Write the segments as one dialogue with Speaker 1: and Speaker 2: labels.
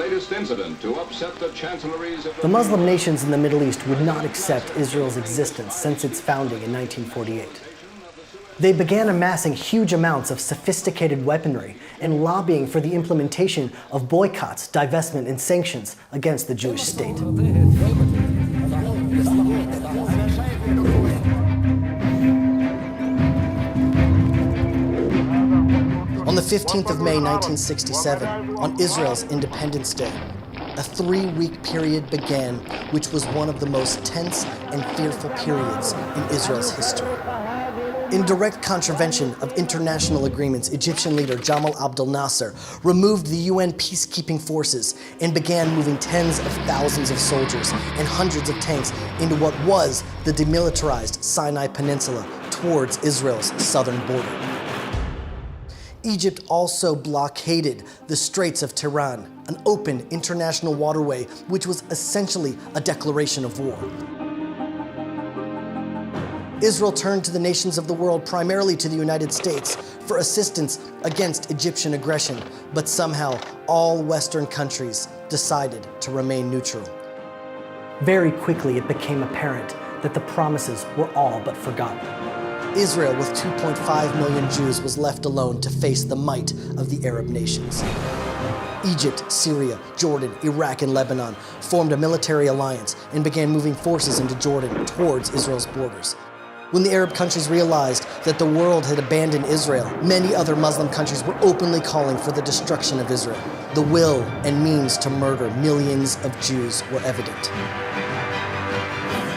Speaker 1: latest incident to upset the chancelleries of
Speaker 2: The Muslim nations in the Middle East would not accept Israel's existence since its founding in 1948. They began amassing huge amounts of sophisticated weaponry and lobbying for the implementation of boycotts, divestment, and sanctions against the Jewish state. On the 15th of May, 1967, on Israel's Independence Day, a 3-week period began, which was one of the most tense and fearful periods in Israel's history. In direct contravention of international agreements, Egyptian leader Jamal Abdel Nasser removed the UN peacekeeping forces and began moving tens of thousands of soldiers and hundreds of tanks into what was the demilitarized Sinai Peninsula towards Israel's southern border. Egypt also blockaded the Straits of Tiran, an open international waterway which was essentially a declaration of war. Israel turned to the nations of the world, primarily to the United States, for assistance against Egyptian aggression, but somehow all Western countries decided to remain neutral. Very quickly it became apparent that the promises were all but forgotten. Israel, with 2.5 million Jews, was left alone to face the might of the Arab nations. Egypt, Syria, Jordan, Iraq, and Lebanon formed a military alliance and began moving forces into Jordan towards Israel's borders. When the Arab countries realized that the world had abandoned Israel, many other Muslim countries were openly calling for the destruction of Israel. The will and means to murder millions of Jews were evident.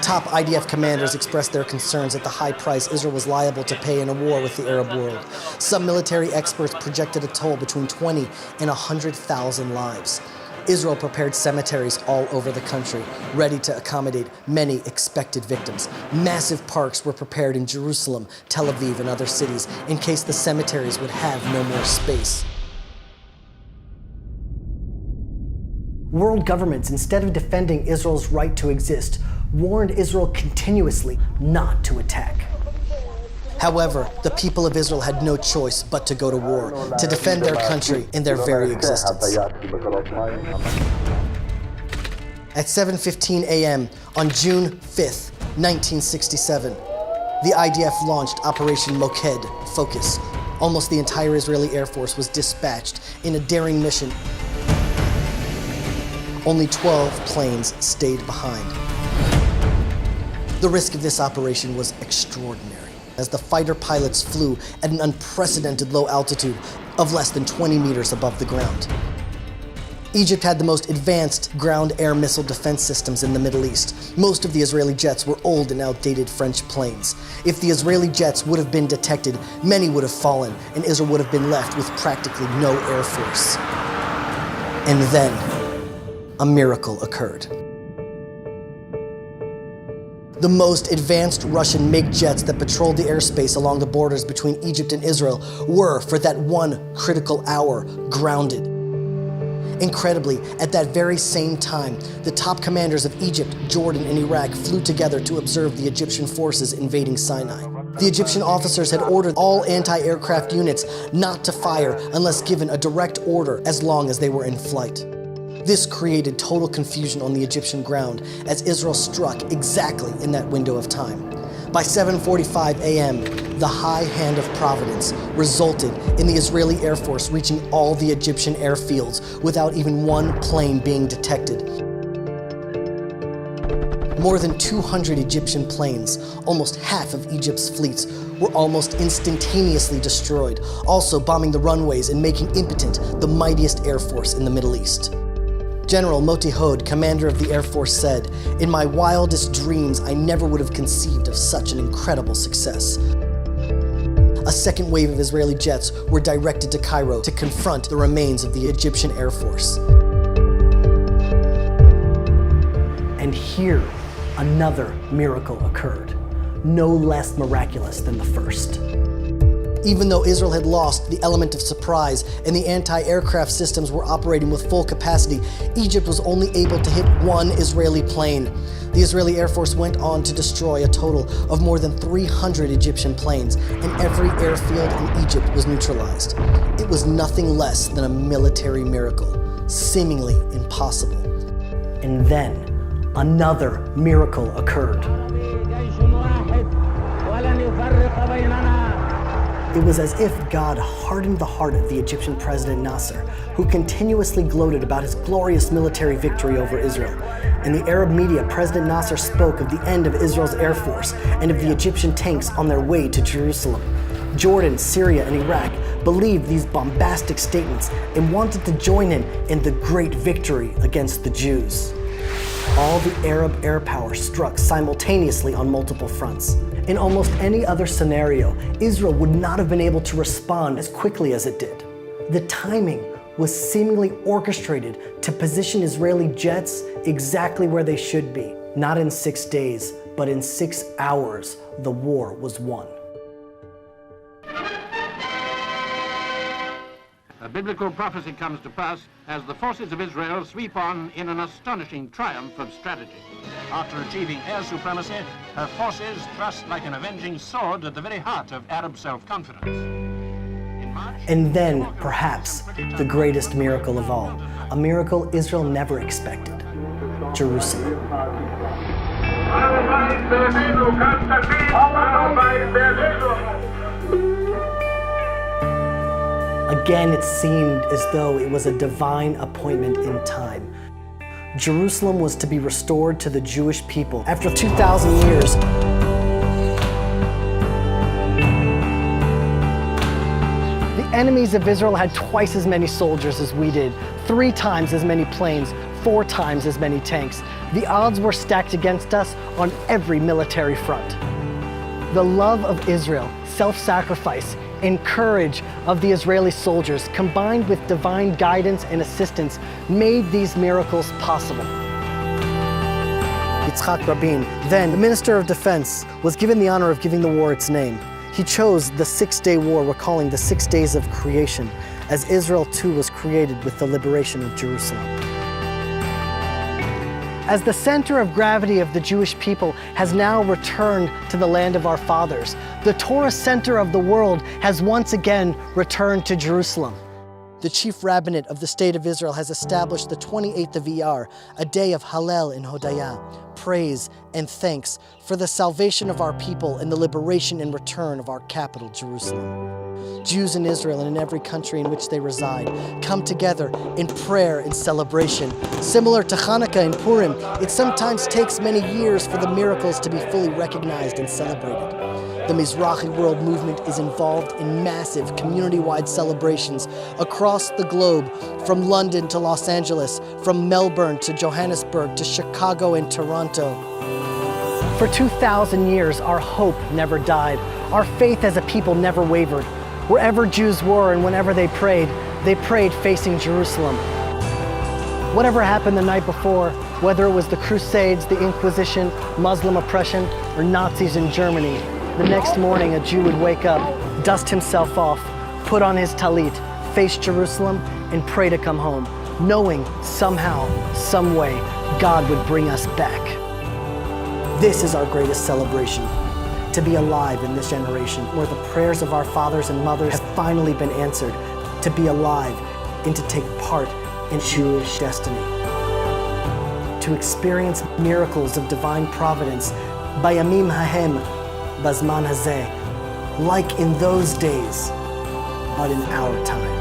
Speaker 2: Top IDF commanders expressed their concerns at the high price Israel was liable to pay in a war with the Arab world. Some military experts projected a toll between 20 and 100,000 lives. Israel prepared cemeteries all over the country, ready to accommodate many expected victims. Massive parks were prepared in Jerusalem, Tel Aviv, and other cities in case the cemeteries would have no more space. World governments, instead of defending Israel's right to exist, warned Israel continuously not to attack. However, the people of Israel had no choice but to go to war, to defend their country and their very existence. At 7:15 a.m. on June 5th, 1967, the IDF launched Operation Moked, Focus. Almost the entire Israeli Air Force was dispatched in a daring mission. Only 12 planes stayed behind. The risk of this operation was extraordinary, as the fighter pilots flew at an unprecedented low altitude of less than 20 meters above the ground. Egypt had the most advanced ground-air missile defense systems in the Middle East. Most of the Israeli jets were old and outdated French planes. If the Israeli jets would have been detected, many would have fallen, and Israel would have been left with practically no air force. And then, a miracle occurred. The most advanced Russian MiG jets that patrolled the airspace along the borders between Egypt and Israel were, for that one critical hour, grounded. Incredibly, at that very same time, the top commanders of Egypt, Jordan, and Iraq flew together to observe the Egyptian forces invading Sinai. The Egyptian officers had ordered all anti-aircraft units not to fire unless given a direct order as long as they were in flight. This created total confusion on the Egyptian ground as Israel struck exactly in that window of time. By 7:45 a.m., the high hand of Providence resulted in the Israeli Air Force reaching all the Egyptian airfields without even one plane being detected. More than 200 Egyptian planes, almost half of Egypt's fleets, were almost instantaneously destroyed, also bombing the runways and making impotent the mightiest air force in the Middle East. General Moti Hod, commander of the Air Force, said, "In my wildest dreams, I never would have conceived of such an incredible success." A second wave of Israeli jets were directed to Cairo to confront the remains of the Egyptian Air Force. And here, another miracle occurred, no less miraculous than the first. Even though Israel had lost the element of surprise and the anti-aircraft systems were operating with full capacity, Egypt was only able to hit one Israeli plane. The Israeli Air Force went on to destroy a total of more than 300 Egyptian planes, and every airfield in Egypt was neutralized. It was nothing less than a military miracle. seemingly impossible. And then, another miracle occurred. It was as if God hardened the heart of the Egyptian president Nasser, who continuously gloated about his glorious military victory over Israel. In the Arab media, President Nasser spoke of the end of Israel's air force and of the Egyptian tanks on their way to Jerusalem. Jordan, Syria, and Iraq believed these bombastic statements and wanted to join him in the great victory against the Jews. All the Arab air power struck simultaneously on multiple fronts. In almost any other scenario, Israel would not have been able to respond as quickly as it did. The timing was seemingly orchestrated to position Israeli jets exactly where they should be. Not in 6 days, but in 6 hours, the war was won.
Speaker 3: A biblical prophecy comes to pass as the forces of Israel sweep on in an astonishing triumph of strategy. After achieving air supremacy, her forces thrust like an avenging sword at the very heart of Arab self-confidence.
Speaker 2: And then, perhaps, the greatest miracle of all, a miracle Israel never expected: Jerusalem. Again, it seemed as though it was a divine appointment in time. Jerusalem was to be restored to the Jewish people after 2,000 years. The enemies of Israel had twice as many soldiers as we did, 3 times as many planes, 4 times as many tanks. The odds were stacked against us on every military front. The love of Israel, self-sacrifice, and courage of the Israeli soldiers, combined with divine guidance and assistance, made these miracles possible. Yitzhak Rabin, then the Minister of Defense, was given the honor of giving the war its name. He chose the 6-day war, recalling the 6 days of creation, as Israel too was created with the liberation of Jerusalem. As the center of gravity of the Jewish people has now returned to the land of our fathers, the Torah center of the world has once again returned to Jerusalem. The chief rabbinate of the State of Israel has established the 28th of Iyar, a day of Hallel and Hodaya, praise and thanks for the salvation of our people and the liberation and return of our capital, Jerusalem. Jews in Israel and in every country in which they reside come together in prayer and celebration. Similar to Hanukkah and Purim, it sometimes takes many years for the miracles to be fully recognized and celebrated. The Mizrachi World Movement is involved in massive community-wide celebrations across the globe, from London to Los Angeles, from Melbourne to Johannesburg to Chicago and Toronto. For 2,000 years, our hope never died. Our faith as a people never wavered. Wherever Jews were and whenever they prayed facing Jerusalem. Whatever happened the night before, whether it was the Crusades, the Inquisition, Muslim oppression, or Nazis in Germany, the next morning a Jew would wake up, dust himself off, put on his talit, face Jerusalem, and pray to come home, knowing somehow, some way, God would bring us back. This is our greatest celebration. To be alive in this generation where the prayers of our fathers and mothers have finally been answered, to be alive and to take part in Jewish destiny. To experience miracles of divine providence, bayamim hahem, bazman hazeh, like in those days, but in our time.